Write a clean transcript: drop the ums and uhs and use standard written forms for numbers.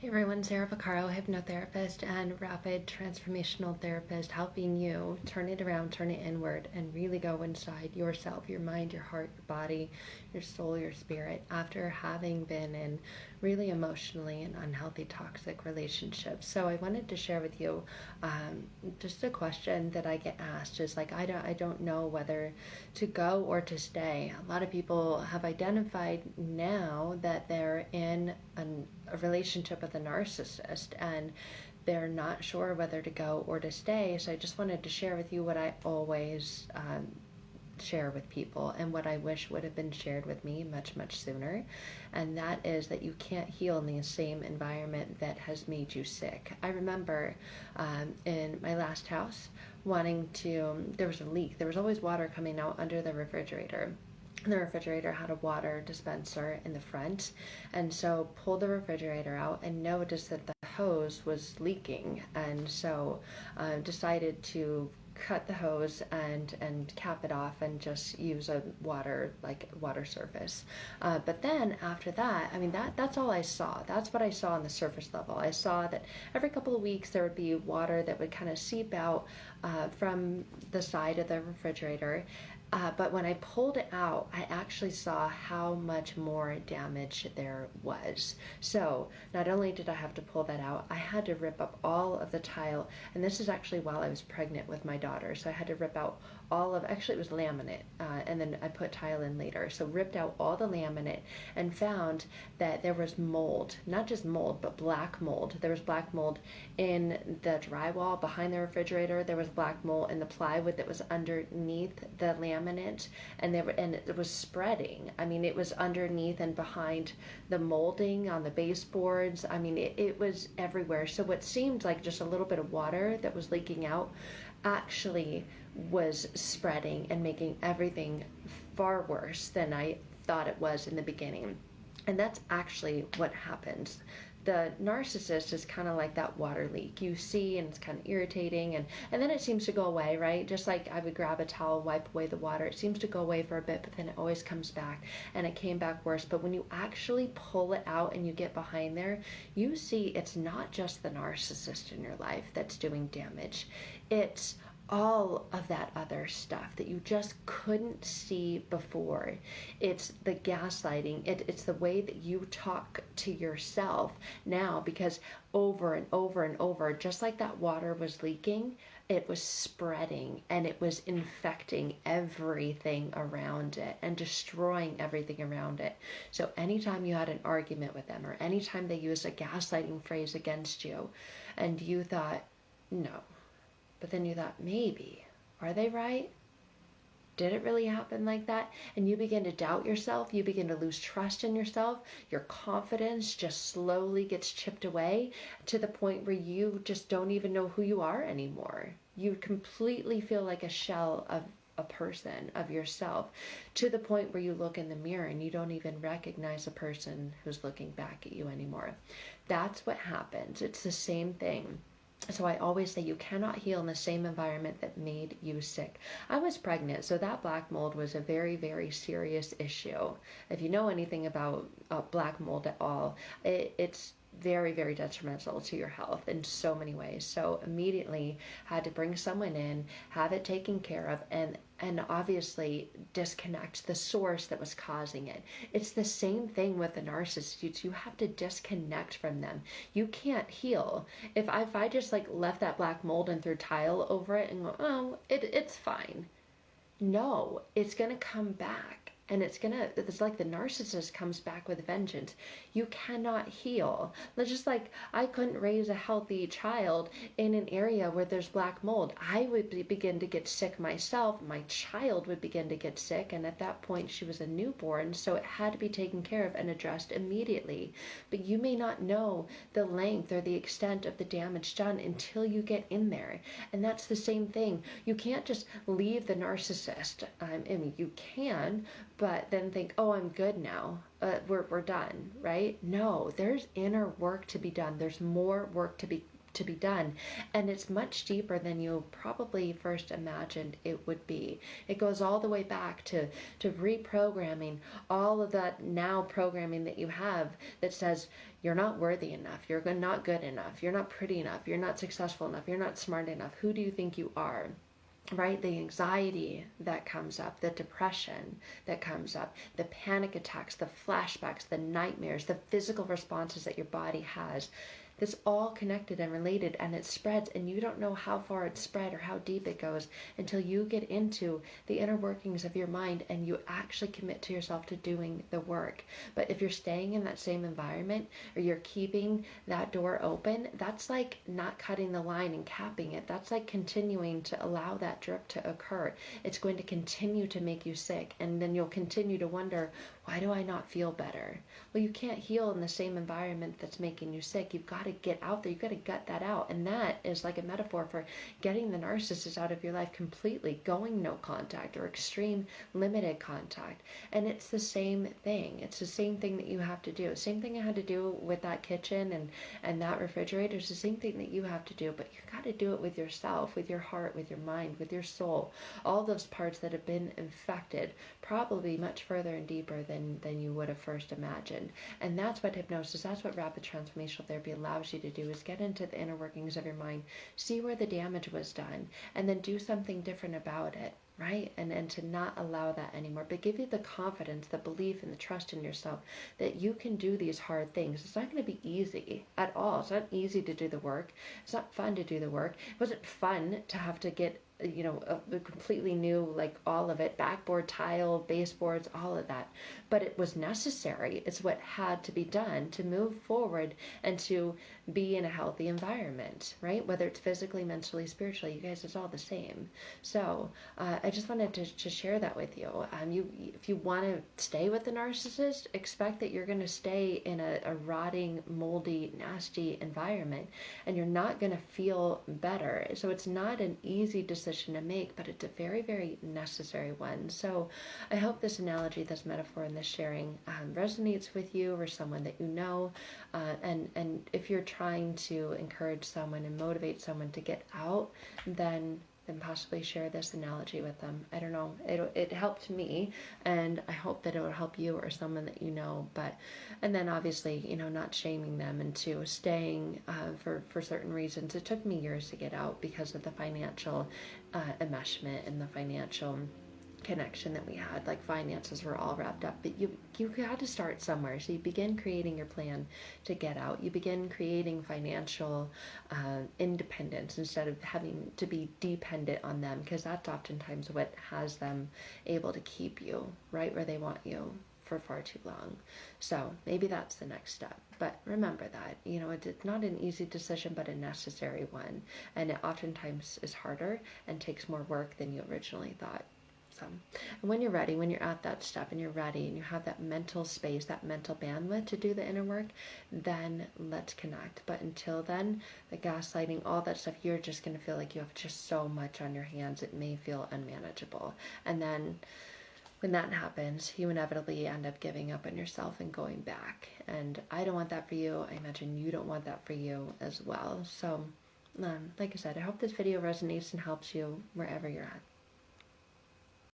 Hey everyone, Sarah Pacaro, hypnotherapist and rapid transformational therapist, helping you turn it around, turn it inward, and really go inside yourself, your mind, your heart, your body, your soul, your spirit, after having been in really emotionally and unhealthy, toxic relationships. So I wanted to share with you just a question that I get asked is like, I don't know whether to go or to stay. A lot of people have identified now that they're in a relationship with a narcissist and they're not sure whether to go or to stay. So I just wanted to share with you what I always share with people and what I wish would have been shared with me much sooner, and that is that you can't heal in the same environment that has made you sick. I remember in my last house there was a leak. There was always water coming out under the refrigerator. The refrigerator had a water dispenser in the front, and so pulled the refrigerator out and noticed that the hose was leaking, and so decided to cut the hose and cap it off and just use a water surface. But then after that, I mean, that's all I saw. That's what I saw on the surface level. I saw that every couple of weeks there would be water that would kind of seep out from the side of the refrigerator. But when I pulled it out, I actually saw how much more damage there was. So not only did I have to pull that out, I had to rip up all of the tile. And this is actually while I was pregnant with my daughter. So I had to rip out actually it was laminate, and then I put tile in later. So ripped out all the laminate and found that there was mold, not just mold, but black mold. There was black mold in the drywall behind the refrigerator. There was black mold in the plywood that was underneath the laminate, and it was spreading. I mean, it was underneath and behind the molding on the baseboards. I mean, it was everywhere. So what seemed like just a little bit of water that was leaking out actually was spreading and making everything far worse than I thought it was in the beginning. And that's actually what happens. The narcissist is kind of like that water leak. You see, and it's kind of irritating, and then it seems to go away, right? Just like I would grab a towel, wipe away the water. It seems to go away for a bit, but then it always comes back, and it came back worse. But when you actually pull it out and you get behind there, you see it's not just the narcissist in your life that's doing damage. It's all of that other stuff that you just couldn't see before. It's the gaslighting. It's the way that you talk to yourself now, because over and over and over, just like that water was leaking, it was spreading and it was infecting everything around it and destroying everything around it. So anytime you had an argument with them, or anytime they used a gaslighting phrase against you and you thought, no, but then you thought, maybe, are they right? Did it really happen like that? And you begin to doubt yourself. You begin to lose trust in yourself. Your confidence just slowly gets chipped away to the point where you just don't even know who you are anymore. You completely feel like a shell of a person, of yourself, to the point where you look in the mirror and you don't even recognize the person who's looking back at you anymore. That's what happens. It's the same thing. So I always say you cannot heal in the same environment that made you sick. I was pregnant, so that black mold was a very serious issue. If you know anything about black mold at all, it's very detrimental to your health in so many ways. So immediately had to bring someone in, have it taken care of, and obviously disconnect the source that was causing it. It's the same thing with the narcissist. You have to disconnect from them. You can't heal. If I just like left that black mold and threw tile over it and go, oh, it's fine. No, it's gonna come back. And it's like the narcissist comes back with vengeance. You cannot heal. Just like I couldn't raise a healthy child in an area where there's black mold. I would begin to get sick myself. My child would begin to get sick. And at that point, she was a newborn. So it had to be taken care of and addressed immediately. But you may not know the length or the extent of the damage done until you get in there. And that's the same thing. You can't just leave the narcissist. I mean, you can, but then think, oh, I'm good now. We're done, right? No, there's inner work to be done. There's more work to be to be done. And it's much deeper than you probably first imagined it would be. It goes all the way back to reprogramming all of that now programming that you have that says you're not worthy enough, you're not good enough, you're not pretty enough, you're not successful enough, you're not smart enough. Who do you think you are? Right? The anxiety that comes up, the depression that comes up, the panic attacks, the flashbacks, the nightmares, the physical responses that your body has. That's all connected and related, and it spreads, and you don't know how far it's spread or how deep it goes until you get into the inner workings of your mind and you actually commit to yourself to doing the work. But if you're staying in that same environment or you're keeping that door open, that's like not cutting the line and capping it. That's like continuing to allow that drip to occur. It's going to continue to make you sick, and then you'll continue to wonder, why do I not feel better? Well, you can't heal in the same environment that's making you sick. You've got to get out there. You've got to gut that out. And that is like a metaphor for getting the narcissist out of your life completely, going no contact or extreme limited contact. And it's the same thing. It's the same thing that you have to do. Same thing I had to do with that kitchen and that refrigerator. It's the same thing that you have to do, but you've got to do it with yourself, with your heart, with your mind, with your soul. All those parts that have been infected, probably much further and deeper than you would have first imagined. And that's what hypnosis, that's what rapid transformational therapy allows you to do, is get into the inner workings of your mind, see where the damage was done, and then do something different about it, right? And to not allow that anymore, but give you the confidence, the belief, and the trust in yourself that you can do these hard things. It's not going to be easy at all. It's not easy to do the work. It's not fun to do the work. It wasn't fun to have to get a completely new, like all of it, backboard, tile, baseboards, all of that. But it was necessary. It's what had to be done to move forward and to be in a healthy environment, right? Whether it's physically, mentally, spiritually, you guys, it's all the same. So I just wanted to share that with you. If you want to stay with the narcissist, expect that you're going to stay in a rotting, moldy, nasty environment, and you're not going to feel better. So it's not an easy decision to make, but it's a very, very necessary one. So I hope this analogy, this metaphor, and this sharing resonates with you or someone that you know. And if you're trying to encourage someone and motivate someone to get out, then possibly share this analogy with them. I don't know. It helped me, and I hope that it will help you or someone that you know. And then obviously, not shaming them into staying for certain reasons. It took me years to get out because of the financial enmeshment and the financial connection that we had. Like, finances were all wrapped up, but you had to start somewhere. So you begin creating your plan to get out. You begin creating financial independence instead of having to be dependent on them, because that's oftentimes what has them able to keep you right where they want you for far too long. So maybe that's the next step. But remember that, it's not an easy decision, but a necessary one. And it oftentimes is harder and takes more work than you originally thought. So, and when you're ready, when you're at that step and you're ready and you have that mental space, that mental bandwidth to do the inner work, then let's connect. But until then, the gaslighting, all that stuff, you're just going to feel like you have just so much on your hands. It may feel unmanageable. And then when that happens, you inevitably end up giving up on yourself and going back. And I don't want that for you. I imagine you don't want that for you as well. So, like I said, I hope this video resonates and helps you wherever you're at.